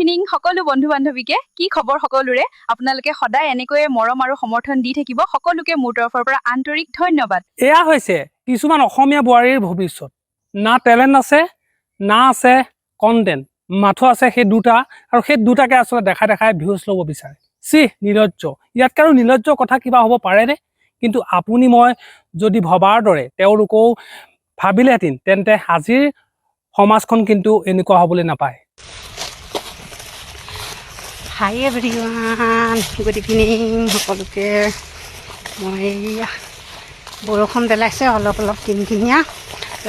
evening সকলো বন্ধু বান্ধৱীকে কি খবৰ সকলোৰে আপোনালোকে সদায় এনেকৈ মৰম আৰু সমৰ্থন দি থাকিব সকলোকে মোৰ তৰফৰ পৰা আন্তৰিক ধন্যবাদ এয়া হৈছে কিছুমান অসমীয়া বোৱাৰীৰ ভৱিষ্যত না টেলেণ্ট আছে না আছে কণ্টেণ্ট মাথো আছে সেই দুটা আৰু সেই দুটাকে আসলে দেখাই ভিউজ ল'ব বিচাৰে সি নিলজ্জ ইয়াতকৈ আৰু নিলজ্জ কথা কিবা হ'ব পাৰেনে কিন্তু আপুনি মই যদি ভবাৰ দৰে তেওঁলোকেও ভাবিলেহেঁতেন তেন্তে আজিৰ সমাজখন কিন্তু এনেকুৱা হ'বলৈ নাপায় হাই এভৰিৱান গুড ইভিনিং সকলোকে মই বৰষুণ পেলাইছে অলপ কিনকিনীয়া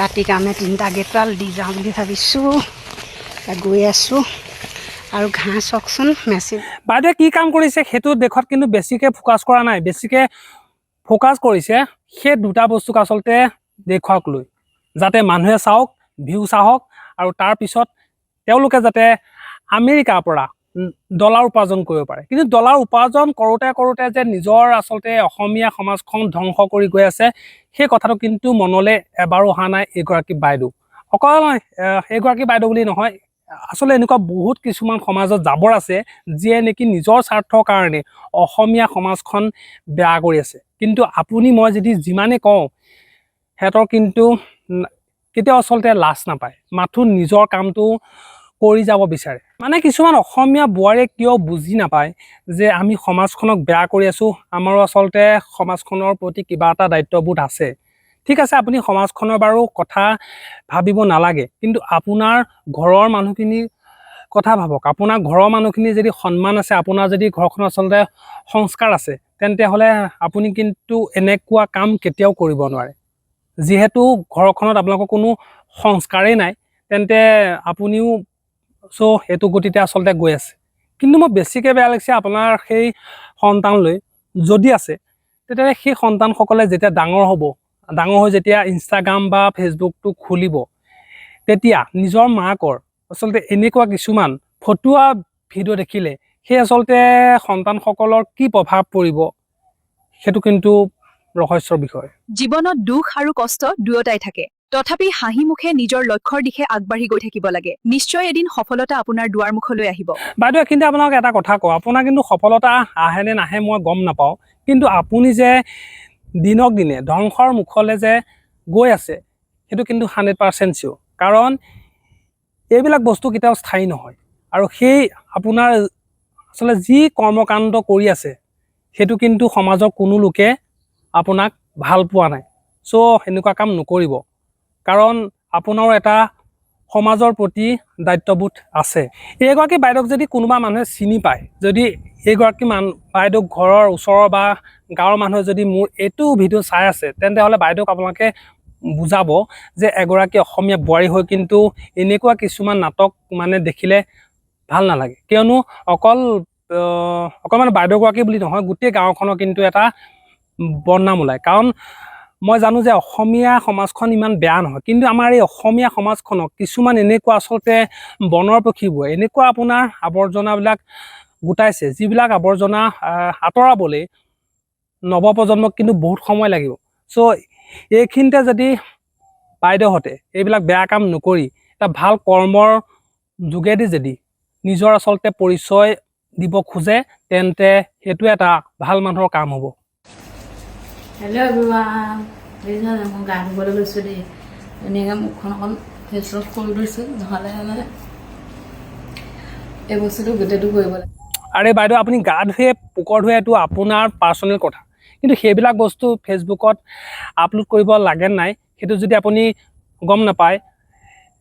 ৰাতি কাৰণে 3টা গেটৱাল দি যাওঁ বুলি ভাবিছোঁ গৈ আছোঁ আৰু ঘাঁহ চাওকচোন মেচিন বাইদেৱে কি কাম কৰিছে সেইটো দেশত কিন্তু বেছিকৈ ফ'কাছ কৰা নাই বেছিকৈ ফ'কাছ কৰিছে সেই দুটা বস্তুক আচলতে দেখুৱাওক লৈ যাতে মানুহে চাওক ভিউ চাওক আৰু তাৰপিছত তেওঁলোকে যাতে আমেৰিকাৰ পৰা ডলাৰ উপাৰ্জন কৰিব পাৰে কিন্তু ডলাৰ উপাৰ্জন কৰোঁতে যে নিজৰ আচলতে অসমীয়া সমাজখন ধ্বংস কৰি গৈ আছে সেই কথাটো কিন্তু মনলৈ এবাৰো অহা নাই এইগৰাকী বাইদেউ অকল এইগৰাকী বাইদেউ বুলি নহয় আচলতে এনেকুৱা বহুত কিছুমান সমাজত জাবৰ আছে যিয়ে নেকি নিজৰ স্বাৰ্থৰ কাৰণে অসমীয়া সমাজখন বেয়া কৰি আছে কিন্তু আপুনি মই যদি যিমানে কওঁ সিহঁতৰ কিন্তু কেতিয়াও আচলতে লাজ নাপায় মাথো নিজৰ কামটো কৰি যাব বিচাৰে মানে কিছুমান অসমীয়া বোৱাৰীয়ে কিয় বুজি নাপায় যে আমি সমাজখনক বেয়া কৰি আছোঁ আমাৰো আচলতে সমাজখনৰ প্ৰতি কিবা এটা দায়িত্ববোধ আছে ঠিক আছে আপুনি সমাজখনৰ বাৰু কথা ভাবিব নালাগে কিন্তু আপোনাৰ ঘৰৰ মানুহখিনিৰ কথা ভাবক আপোনাৰ ঘৰৰ মানুহখিনিৰ যদি সন্মান আছে আপোনাৰ যদি ঘৰখন আচলতে সংস্কাৰ আছে তেন্তে হ'লে আপুনি কিন্তু এনেকুৱা কাম কেতিয়াও কৰিব নোৱাৰে যিহেতু ঘৰখনত আপোনালোকৰ কোনো সংস্কাৰেই নাই তেন্তে আপুনিও এইটো গতিতে আচলতে গৈ আছে কিন্তু মই বেছিকৈ বেয়া লাগিছে আপোনাৰ সেই সন্তানলৈ যদি আছে তেতিয়াহ'লে সেই সন্তানসকলে যেতিয়া ডাঙৰ হ'ব ডাঙৰ হৈ যেতিয়া ইনষ্টাগ্ৰাম বা ফেচবুকটো খুলিব তেতিয়া নিজৰ মাকৰ আচলতে এনেকুৱা কিছুমান ফটুৱা ভিডিঅ' দেখিলে সেই আচলতে সন্তানসকলৰ কি প্ৰভাৱ পৰিব সেইটো কিন্তু ৰহস্যৰ বিষয় জীৱনত দুখ আৰু কষ্ট দুয়োটাই থাকে তথাপি হাঁহি মুখে নিজৰ লক্ষ্যৰ দিশে আগবাঢ়ি গৈ থাকিব লাগে নিশ্চয় এদিন সফলতা আপোনাৰ দুৱাৰ মুখলৈ আহিব বাইদেউ কিন্তু আপোনাক এটা কথা কওঁ আপোনাৰ কিন্তু সফলতা আহে নে নাহে মই গম নাপাওঁ কিন্তু আপুনি যে দিনক দিনে ধ্বংসৰ মুখলৈ যে গৈ আছে সেইটো কিন্তু 100% চিয়ৰ কাৰণ এইবিলাক বস্তু কেতিয়াও স্থায়ী নহয় আৰু সেই আপোনাৰ আচলতে যি কৰ্মকাণ্ড কৰি আছে সেইটো কিন্তু সমাজৰ কোনো লোকে আপোনাক ভাল পোৱা নাই এনেকুৱা কাম নকৰিব কাৰণ আপোনাৰো এটা সমাজৰ প্ৰতি দায়িত্ববোধ আছে এইগৰাকী বাইদেউক যদি কোনোবা মানুহে চিনি পায় যদি এইগৰাকী বাইদেউক ঘৰৰ ওচৰৰ বা গাঁৱৰ মানুহে যদি মোৰ এইটো ভিডিঅ' চাই আছে তেন্তে হ'লে বাইদেউক আপোনালোকে বুজাব যে এগৰাকী অসমীয়া বোৱাৰী হৈ কিন্তু এনেকুৱা কিছুমান নাটক মানে দেখিলে ভাল নালাগে কিয়নো অকল মানে বাইদেউগৰাকী বুলি নহয় গোটেই গাঁওখনৰ কিন্তু এটা বদনাম ওলায় কাৰণ মই জানো যে অসমীয়া সমাজখন ইমান বেয়া নহয় কিন্তু আমাৰ এই অসমীয়া সমাজখনক কিছুমান এনেকুৱা আচলতে বনৰ পক্ষীবোৰ এনেকুৱা আপোনাৰ আৱৰ্জনাবিলাক গোটাইছে যিবিলাক আৱৰ্জনা আঁতৰাবলৈ নৱপ্ৰজন্মক কিন্তু বহুত সময় লাগিব এইখিনিতে যদি বাইদেউহঁতে এইবিলাক বেয়া কাম নকৰি এটা ভাল কৰ্মৰ যোগেদি যদি নিজৰ আচলতে পৰিচয় দিব খোজে তেন্তে সেইটো এটা ভাল মানুহৰ কাম হ'ব হেল্ল' এভৰিৱান মই গা ধুবলৈ লৈছোঁ দেই এনেকৈ মুখখন অকণ ফেচ ৱাছ কৰি লৈছোঁ নহ'লে মানে এই বস্তুটো গোটেইটো কৰিব লাগে আৰে বাইদেউ আপুনি গা ধুয়ে পোকৰ ধুয়ে এইটো আপোনাৰ পাৰ্চনেল কথা কিন্তু সেইবিলাক বস্তু ফেচবুকত আপলোড কৰিব লাগে নাই সেইটো যদি আপুনি গম নাপায়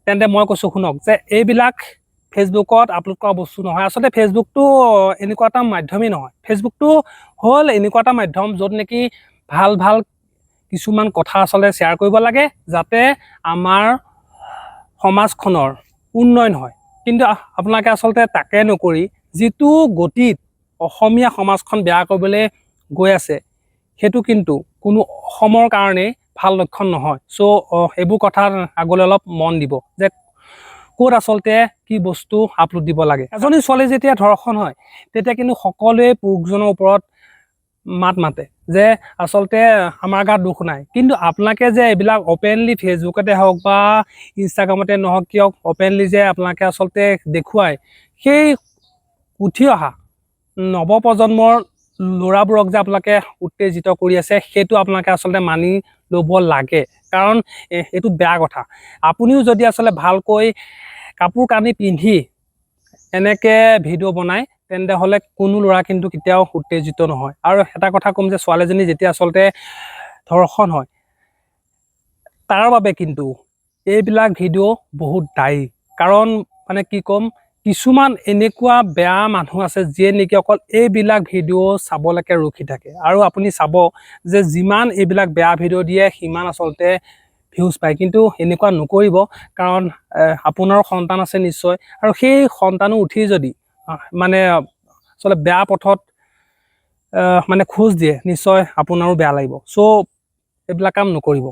তেন্তে মই কৈছোঁ শুনক যে এইবিলাক ফেচবুকত আপলোড কৰা বস্তু নহয় আচলতে ফেচবুকটো এনেকুৱা এটা মাধ্যমেই নহয় ফেচবুকটো হ'ল এনেকুৱা এটা মাধ্যম য'ত নেকি ভাল কিছুমান কথা আচলতে শ্বেয়াৰ কৰিব লাগে যাতে আমাৰ সমাজখনৰ উন্নয়ন হয় কিন্তু আপোনালোকে আচলতে তাকে নকৰি যিটো গতিত অসমীয়া সমাজখন বেয়া কৰিবলৈ গৈ আছে সেইটো কিন্তু কোনো অসমৰ কাৰণে ভাল লক্ষণ নহয় এইবোৰ কথা আগলৈ অলপ মন দিব যে ক'ত আচলতে কি বস্তু আপলোড দিব লাগে এজনী ছোৱালী যেতিয়া ধৰ্ষণ হয় তেতিয়া কিন্তু সকলোৱে পুৰুষজনৰ ওপৰত মাত মাতে যে আচলতে আমাৰ গাত দুখ নাই কিন্তু আপোনালোকে যে এইবিলাক অপেনলি ফেচবুকতে হওক বা ইনষ্টাগ্ৰামতে নহওক কিয় অপেনলি যে আপোনালোকে আচলতে দেখুৱায় সেই উঠি অহা নৱপ্ৰজন্মৰ ল'ৰাবোৰক যে আপোনালোকে উত্তেজিত কৰি আছে সেইটো আপোনালোকে আচলতে মানি ল'ব লাগে কাৰণ এইটো বেয়া কথা আপুনিও যদি আচলতে ভালকৈ কাপোৰ কানি পিন্ধি এনেকৈ ভিডিঅ' বনায় তেন্তে হ'লে কোনো ল'ৰা কিন্তু কেতিয়াও উত্তেজিত নহয় আৰু এটা কথা ক'ম যে ছোৱালীজনী যেতিয়া আচলতে ধৰ্ষণ হয় তাৰ বাবে কিন্তু এইবিলাক ভিডিঅ' বহুত দায়ী কাৰণ মানে কি ক'ম কিছুমান এনেকুৱা বেয়া মানুহ আছে যিয়ে নেকি অকল এইবিলাক ভিডিঅ' চাবলৈকে ৰখি থাকে আৰু আপুনি চাব যে যিমান এইবিলাক বেয়া ভিডিঅ' দিয়ে সিমান আচলতে ভিউজ পায় কিন্তু এনেকুৱা নকৰিব কাৰণ আপোনাৰ সন্তান আছে নিশ্চয় আৰু সেই সন্তানো উঠি যদি মানে আচলতে বেয়া পথত মানে খোজ দিয়ে নিশ্চয় আপোনাৰো বেয়া লাগিব চ' এইবিলাক কাম নকৰিব